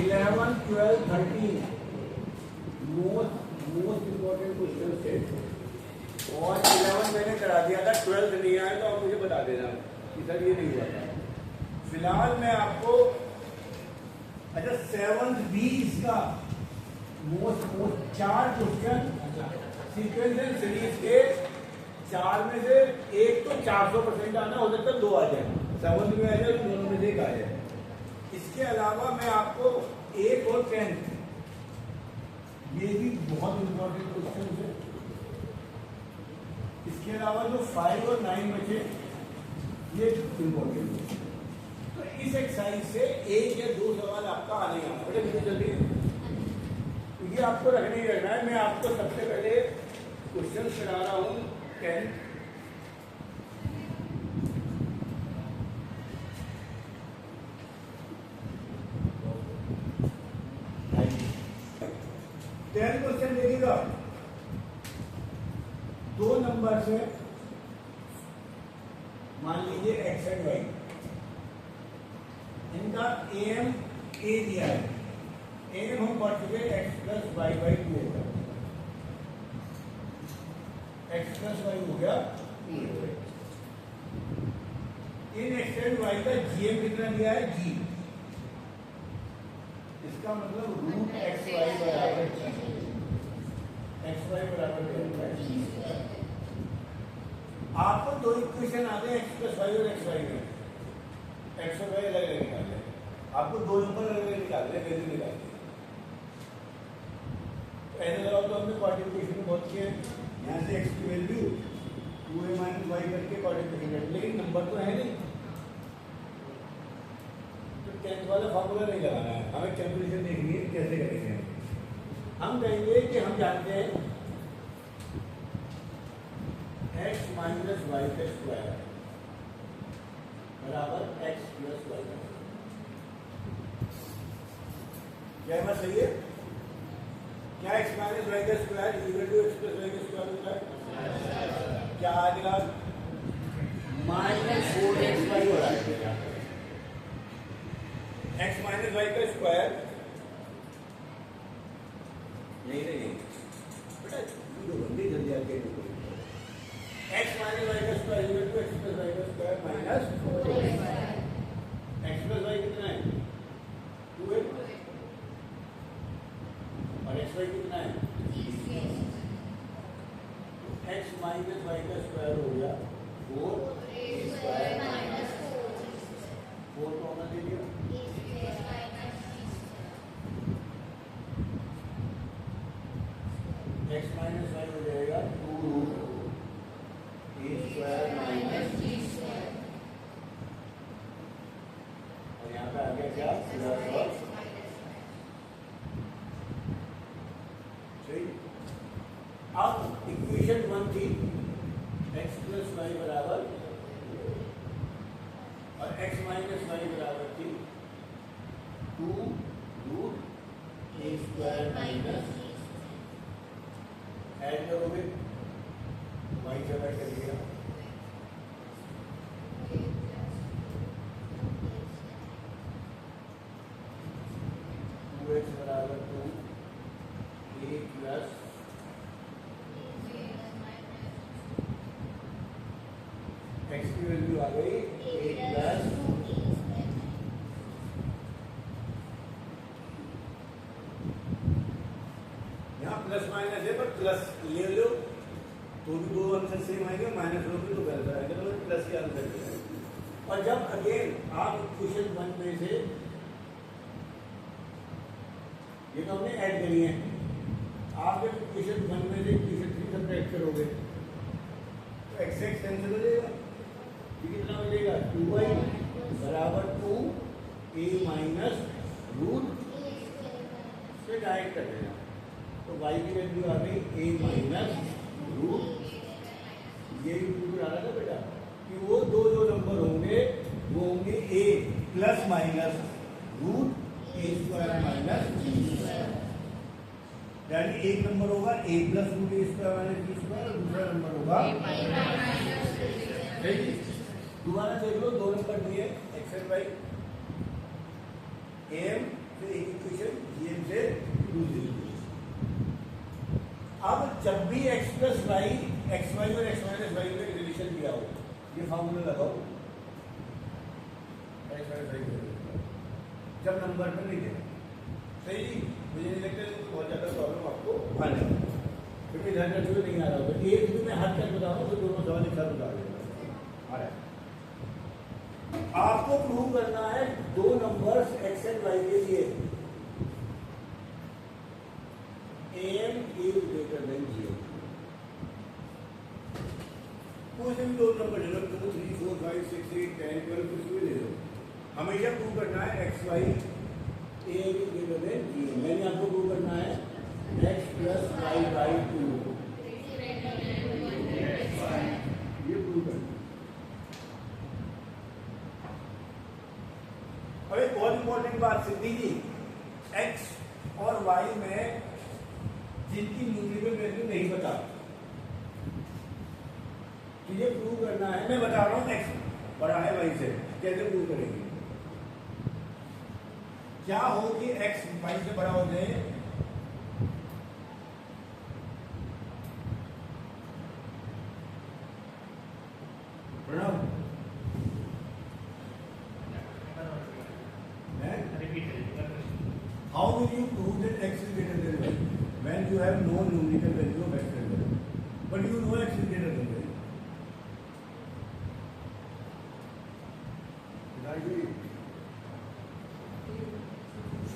11, 12, 13 most important question थे और 11 मैंने करा दिया था, 12 नहीं आया तो आप मुझे बता देना कि सर ये नहीं हुआ था। फिलहाल मैं आपको अच्छा 7th बी इसका most 4 question sequence and series के 4 में से एक तो 400% आना, हो सकता है 2 आ जाए, 7th में आ जाए तो दोनों में से एक आ जाए। इसके अलावा मैं आपको 8 और 10 ये भी बहुत इंपॉर्टेंट क्वेश्चन है। इसके अलावा जो 5 और 9 बचे ये इंपॉर्टेंट है। तो इस एक्सरसाइज से 1 या 2 सवाल आपका आने ही आना बड़े मुझे जल्दी, ये आपको रखने ही रखना है। मैं आपको सबसे पहले क्वेश्चन करा रहा हूँ 10। क्वेश्चन देखिएगा, 2 नंबर से मान लीजिए एक्स एंड वाई, इनका एम ए दिया है। एम हम पढ़ चुके एक्स प्लस वाई बाई 2 होगा, एक्स प्लस वाई हो गया 2। इन एक्स एंड वाई का जीएम कितना दिया है, जी। इसका मतलब रूट एक्स वाई बराबर एक्स वाई बराबर जी। आपको 2 इक्वेशन आते हैं एक्स प्लस वाई और एक्स वाई में, एक्स और वाई अलग अलग निकालते हैं। आपको 2 नंबर अलग अलग निकालते हैं, वैल्यू निकालते हैं। तो ऐसे लगाओ तो हमने क्वाड्रिप्लिकेशन में बहुत किए, यहाँ से एक्स की वैल्यू 2a माइनस वाई करके क्वाड्रिप्लिकेशन, लेकिन नंबर तो है नहीं, तो 10th वाला फॉर्मूला नहीं लगाना है, हमें कैलकुलेशन देखनी है कैसे करेंगे। हम कहेंगे कि हम जानते हैं x माइनस वाई का स्क्वायर बराबर x प्लस वाई का। क्या बात सही है? क्या x माइनस वाई का square equal to x plus Y का स्क्वायर होता है? क्या आएगा? माइनस 4x वाई हो रहा है। x माइनस वाई का स्क्वायर नहीं बेटा, जल्दी आगे एक्स माइनस वाई का square equal to X plus Y का square minus X plus Y कितना है 2a और एक्स वाई कितना है, एक्स माइनस वाई का स्क्वायर हो गया 4 स्क्वायर माइनस 4 को हमने दे दिया। एक्स माइनस वाई हो जाएगा 2 root a square minus b square, और यहाँ पे आ गया क्या, प्लस और सही। अब इक्वेशन 1 थी एक्स प्लस वाई बराबर और एक्स माइनस वाई बराबर थी 2 root a square minus, add करोगे वाई से ऐड करिएगा, x बराबर 2 a प्लस x की वैल्यू आ गई a प्लस, यहाँ प्लस माइनस है पर प्लस ले लो तो भी 2 आंसर सेम आएंगे, माइनस लोगे तो गलत आएगा, तो प्लस के आंसर है। और जब अगेन आप इक्वेशन 1 में से ये तो हमने ऐड करी है, आप जब इक्वेशन 1 में से इक्वेशन 3 सब्ट्रैक्ट करोगे तो एक्स एक्स कैंसिल हो जाएगा, ये कितना मिलेगा 2y बराबर 2 a माइनस रूट से डायरेक्ट कर देना, तो y की वैल्यू आ गई a माइनस रूट, ये भी बिल्कुल आ रहा था बेटा कि वो दो जो नंबर होंगे वो होंगे a plus minus root a square minus b square, यानी एक नंबर होगा a plus root a square minus b square और दूसरा नंबर होगा दोबारा देख लो, 2 नंबर दिए एक्स एंड वाई, एम से एक से दूसरी। अब जब भी x plus y, x y और एक्स माइनस वाई में रिलेशन दिया हो, ये फॉर्मूला लगाओ, एक्स माइनस वाई जब नंबर पर नहीं देना। सही जी, मुझे नहीं लगता कि बहुत ज़्यादा प्रॉब्लम आपको आने वाला है, क्योंकि ध्यान रखते हुए नहीं आ रहा होगा। एक भी मैं हद तक बता रहा हूँ तो दोनों सवाल एक साथ बता देगा। आ रहा है, आपको प्रूव करना है दो नंबर्स एक्स एंड वाई के लिए m is greater than zero. कोई से भी दो नंबर ले लो, 2 3 4 5 6 8 10 12 कुछ भी ले लो, हमेशा प्रूव करना है x y a is greater than zero. मैंने आपको प्रूव करना है एक्स प्लस वाई बाई 2, ये प्रूव करना। अब एक बहुत इंपॉर्टेंट बात सिद्धि जी, x और y में जिनकी न्यूमेरिकल वैल्यू नहीं पता, ये प्रूव करना है। मैं बता रहा हूँ x बड़ा है y से, कैसे प्रूव करेंगे? क्या हो कि x y से बड़ा हो जाए, how will you prove that x is greater than y when you have no numerical value of x and y, but you know x is greater than y?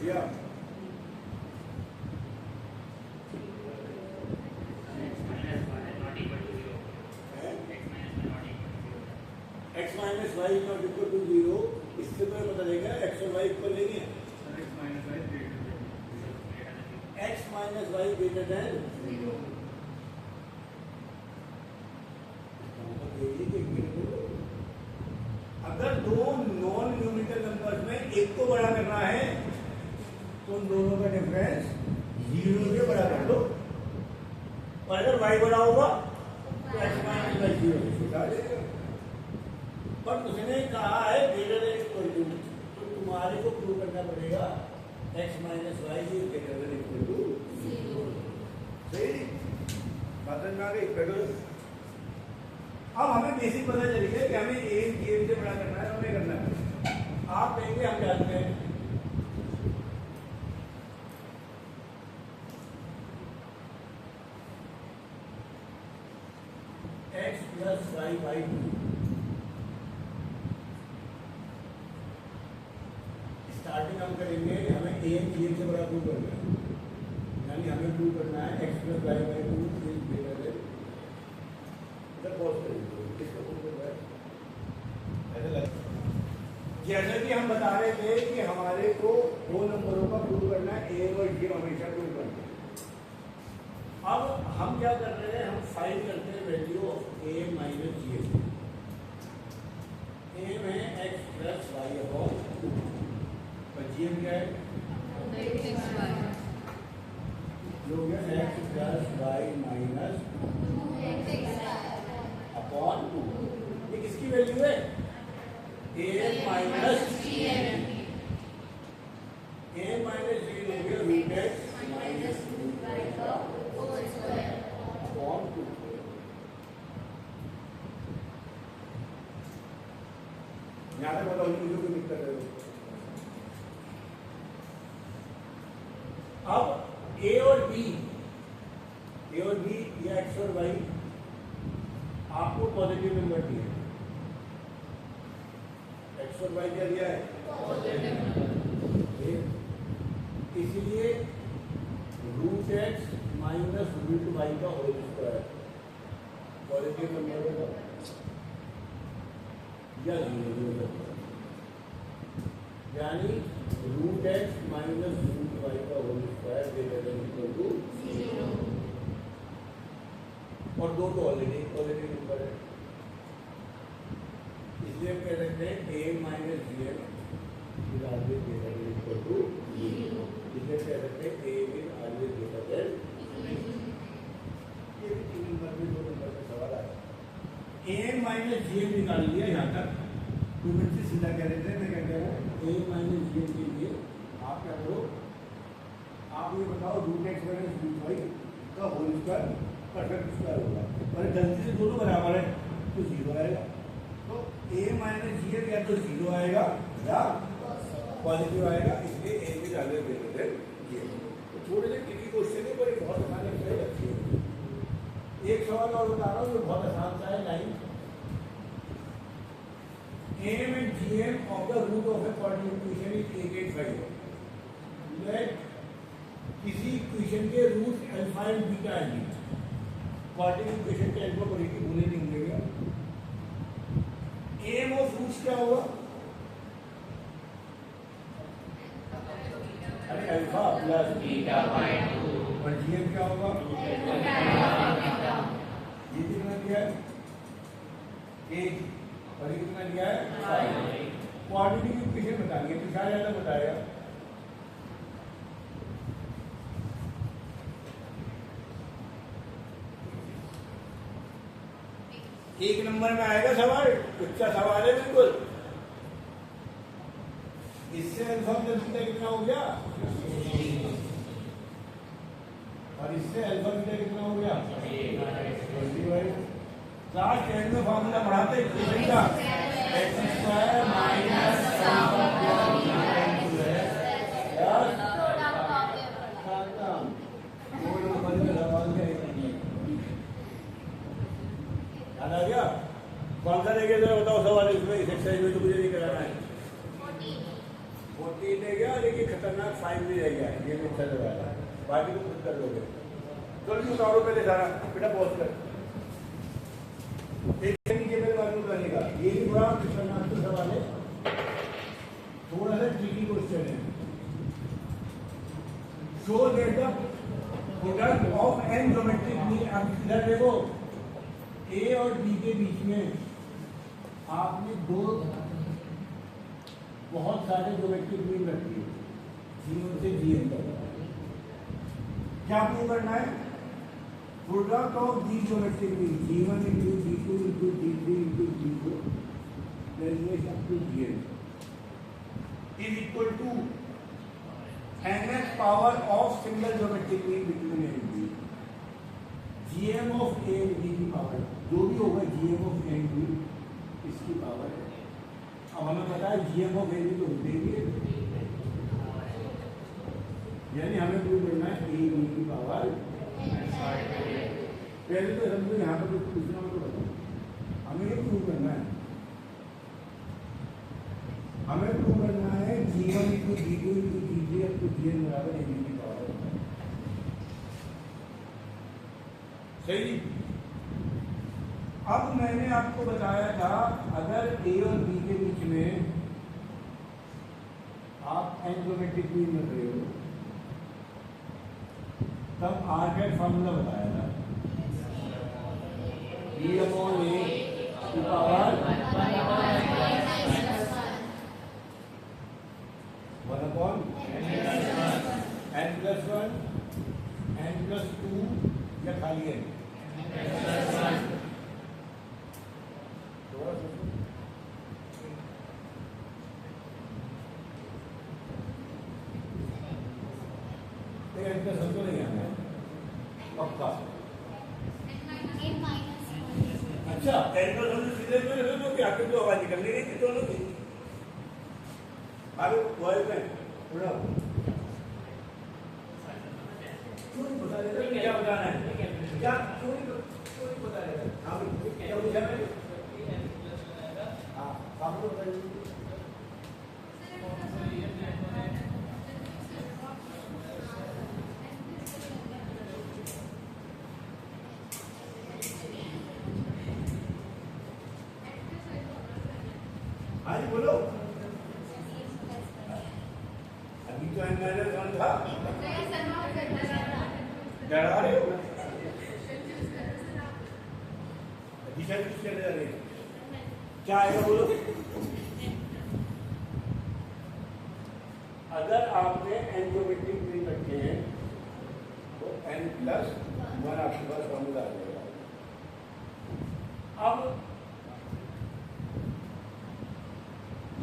Yeah. x minus y is not equal to 0, इससे तो पता चलेगा x और y equal नहीं है। x minus y greater than 0। अगर दो non numerical numbers में एक को बड़ा करना है तो उन दोनों का डिफरेंस 0 से बड़ा कर दो, और अगर y बड़ा होगा तो x minus y 0 से छोटा जाएगा। पर उसने कहा है ग्रेटर देन इक्वल टू, तो तुम्हारे को प्रूव करना पड़ेगा x minus y is greater than equal to 0। सही बात में आ गई। अब हमें बेसिक पता चल गया कि हमें a से बड़ा करना है, हमें करना है। आप कहेंगे हम जानते हैं, x plus y by 2, starting हम करेंगे, हमें a से बड़ा प्रूव करना है, यानी हमें प्रूव करना है x plus y by 2 is greater than, जैसा कि हम बता रहे थे कि हमारे को दो नंबरों का प्रूव करना है, a और g हमेशा प्रूव करना है। अब हम क्या कर रहे हैं, हम फाइंड करते हैं value of a minus G. a में x प्लस वाई अपॉन 2, और जी क्या है, जो हो गया x plus Y minus upon 2। ये किसकी वैल्यू है, a minus G. a minus G हो गया root x minus root Y का होल स्क्वायर अपॉन 2। यहाँ पे बताओ मुझे कोई दिक्कत है? अब a और b, या x और y आपको पॉजिटिव नंबर दिए, x और y क्या दिया है, इसीलिए root x minus root y का होल स्क्वायर पॉजिटिव नंबर होगा या 0, यानी root x minus root y का whole square greater than equal to 0। और दो तो ऑलरेडी पॉजिटिव नंबर है, इसलिए हम कह सकते हैं a minus G M is always greater than equal to 0। इसलिए कह सकते हैं a is always greater than. ये भी 3 नंबर में 2 नंबर का सवाल आया। a माइनस जी एम निकाल लिया यहाँ तक, 2 मिनट से सीधा कह देते हैं। मैं क्या कह रहा हूँ, a माइनस जी एम के लिए आप क्या करो, पॉजिटिव आएगा, इसलिए ए भी ज्यादा ग्रेटर देन ये। तो थोड़े से ट्रिकी क्वेश्चन है पर ये बहुत आसान एक्सरसाइज अच्छी है। एक सवाल और बता रहा हूँ जो बहुत आसान सा है। Line M and GM of the root of a quadratic equation is 885। Let किसी इक्वेशन के रूट अल्फा एंड बीटा है। क्वाड्रेटिक इक्वेशन के अल्फा बड़ी की भूले नहीं मिलेगा। एम ऑफ रूट्स क्या होगा? अरे अल्फा प्लस बीटा बाय 2। और जीएम क्या होगा? ये कितना दिया है? 1। और ये कितना दिया है? 5। क्वाड्रेटिक इक्वेशन बताइए, पिछा ज्यादा बताएगा। एक नंबर में आएगा सवाल, अच्छा सवाल है बिल्कुल। इससे अल्फा प्लस बीटा कितना हो गया? और इससे अल्फा बीटा कितना हो गया? 25। क्लास 10 में फॉर्मूला पढ़ाते इक्वेशन का x square minus alpha plus beta into याद आ गया? कौन सा लेके जरा बताओ सवाल इसमें, इस एक्सरसाइज में तो मुझे नहीं कराना है। 14 ले गया, लेकिन खतरनाक 5 भी रह गया है, ये भी अच्छा लगा है, बाकी तो खुद कर लोगे। चलो उतारो पहले सारा, बेटा पॉज कर। एक नीचे मेरे बारे में बनेगा, ये भी बड़ा खतरनाक तो सवाल है, थोड़ा सा ट्रिकी क्वेश्चन है। Show that the product of an geometric mean, अब इधर देखो ए और बी के बीच में आपने दो बहुत सारे ज्योमेट्रिक मीन रखी है, G1 से Gn तक। क्या प्रूव करना है? Product of the geometric mean G1 into G2 into G3 into G4 up to Gn is equal to nth power of single geometric mean between a and b. GM of a and b की power जो भी होगा, GM of a and b इसकी power है। अब हमें पता है GM ऑफ ए बी तो होते ही है, यानी हमें प्रूव करना है ए बी की पावर। पहले तो समझो यहाँ पर कुछ पूछना हो तो बताओ, हमें ये प्रूव करना है। हमें प्रूव करना है G1 into G2 into G3 up to Gn बराबर ए बी की पावर। सही। अब मैंने आपको बताया था अगर ए और बी के बीच में आप एन ज्योमेट्रिक मीन रख रहे हो तब आर का फॉर्मूला बताया था, बी अपॉन ए की power 1 upon n plus 1 n plus 2 या खाली एन। समझो नहीं आना पक्का। अच्छा सीधे में आके तो आवाज निकलनी नहीं थी दोनों की। आगे वॉइस में थोड़ा क्यों नहीं बता देता क्या बताना है, क्या क्यों नहीं बता देता? हाँ क्या पूछा मैंने? हाँ आपको बताइए। हाँ जी बोलो। अभी तो N-1 था, डरा रहे हो? दिशा किस चले जा रही है? क्या आएगा बोलो? अगर आपने एन ज्योमेट्रिक मीन रखे हैं तो n प्लस 1 आपके पास फॉर्मूला आ जाएगा। अब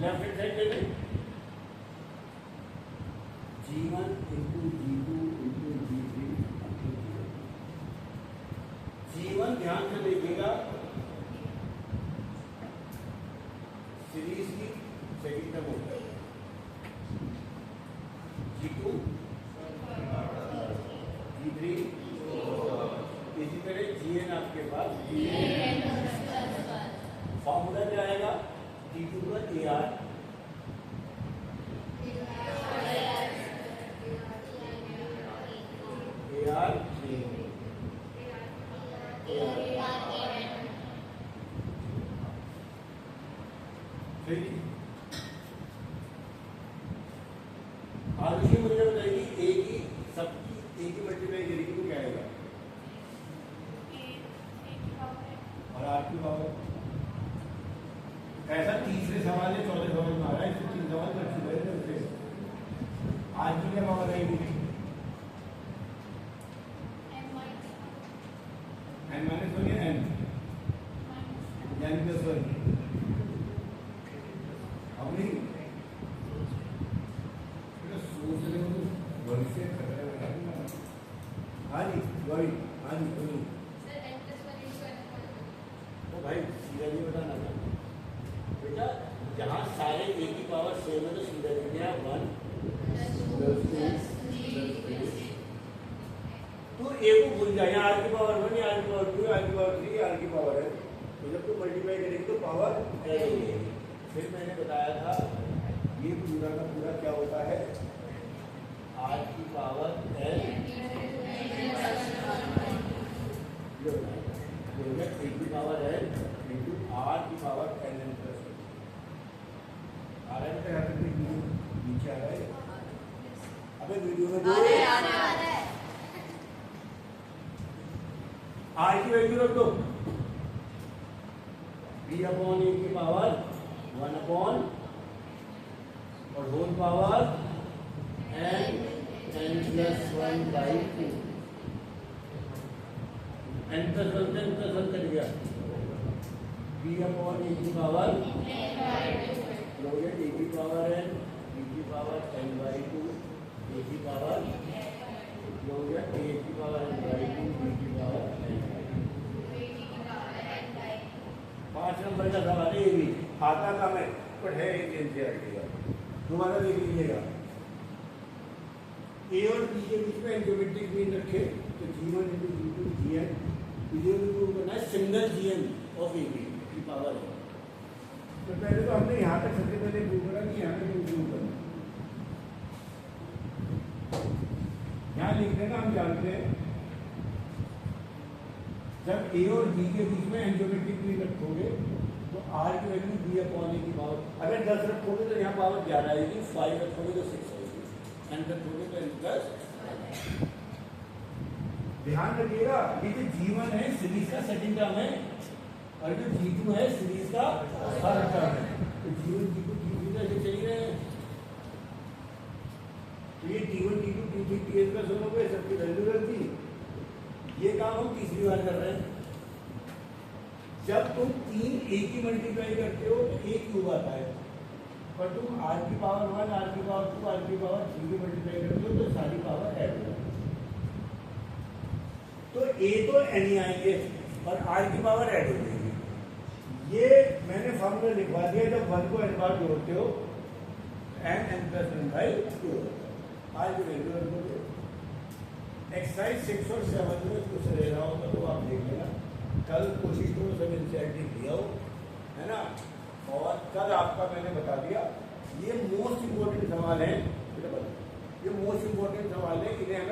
लेफ्ट हैंड साइड ले G1 into G2 into G3 G1 ध्यान से देखिएगा, सीरीज की सेकंड टर्म होता है, G2 G3 इसी तरह Gn आपके पास फॉर्मूला क्या आएगा G2 का AR आरुषि मुझे बताइए ए की सबकी ए की मल्टीप्लाई करेगी तो क्या आएगा और आर की पावर ऐसा तीसरे सवाल है चौथे सवाल में आ रहा है इससे 3 सवाल मल्टीप्लाई करते आज की क्या पावर आएगी n माइनस 1 या n n प्लस 1 अब नहीं सोच रहे हो बड़ी से खतरा है हाँ जी बड़ी हाँ जी बोलो ओ भाई सीधा नहीं बताना था बेटा जहाँ सारे ए की पावर सेम है तो सीधा लिख दिया 1 तो ए को भूल जाए यहाँ आर की पावर 1 आर की पावर 2 आर की पावर 3 आर की पावर है तो जब तो मल्टीप्लाई करेंगे तो पावर ऐड हो जाएगी फिर मैंने बताया था ये पूरा का पूरा क्या होता है आर की पावर एल ए की पावर एल इंटू आर की पावर एल एन प्लस आ रहा है नीचे आ रहा है अबे वीडियो में आर की वैल्यू रख दो बी अपॉन ए की पावर 1 अपॉन और whole power n plus 1 by 2 n plus 1 cut गया b अपॉन a की पावर लोगे a की पावर n b की पावर n by 2 a की पावर लोगे a की पावर n by 2 b की पावर n 5 नंबर का सवाल है ये भी आता कम है पर है एक एनसीईआरटी का दोबारा देख लीजिएगा ए और बी के बीच में ज्योमेट्रिक मीन रखे तो G1 into G2 Gn इधर प्रूव करना है single Gn of a b की पावर है तो पहले तो हमने यहाँ तक सबसे पहले प्रूव करा कि यहाँ पे प्रूव करना यहाँ लिख देना हम जानते हैं जब ए और बी के बीच में एंजियोमेट्रिक मीन रखोगे तो आर की वैल्यू बी अपॉन ए की पावर अगर 10 रखोगे तो यहाँ पावर 11 आएगी 5 रखोगे तो 6 आएगी n रखोगे तो n प्लस ध्यान रखिएगा ये जो G1 है सीरीज का सेकंड टर्म है और जो G2 है सीरीज का थर्ड टर्म है तो G1 G2 G3 ऐसे चल ही रहे हैं तो ये T1 T2 T3 Tn plus हो गए सबकी वैल्यू रख दी ये काम हम तीसरी बार कर रहे हैं जब तुम 3 ए की मल्टीप्लाई करते हो तो ए क्यूब आता है पर तुम आर की पावर 1 आर की पावर 2 आर की पावर 3 की मल्टीप्लाई करते हो तो सारी पावर ऐड हो जाती है तो ए तो एन ही आएंगे और आर की पावर ऐड हो जाएगी ये मैंने फॉर्मूला लिखवा दिया जब 1 को n बार जोड़ते हो n n प्लस 1 बाई 2 आज की वैल्यू रख दोगे एक्सरसाइज 6 और 7 में कुछ रह रहा होगा तो आप देख लेना कल कोशिश करो सब एनसीईआरटी लिया हो है ना और कल आपका मैंने बता दिया ये मोस्ट इम्पोर्टेंट सवाल है ये मोस्ट इम्पोर्टेंट सवाल है इन्हें हमें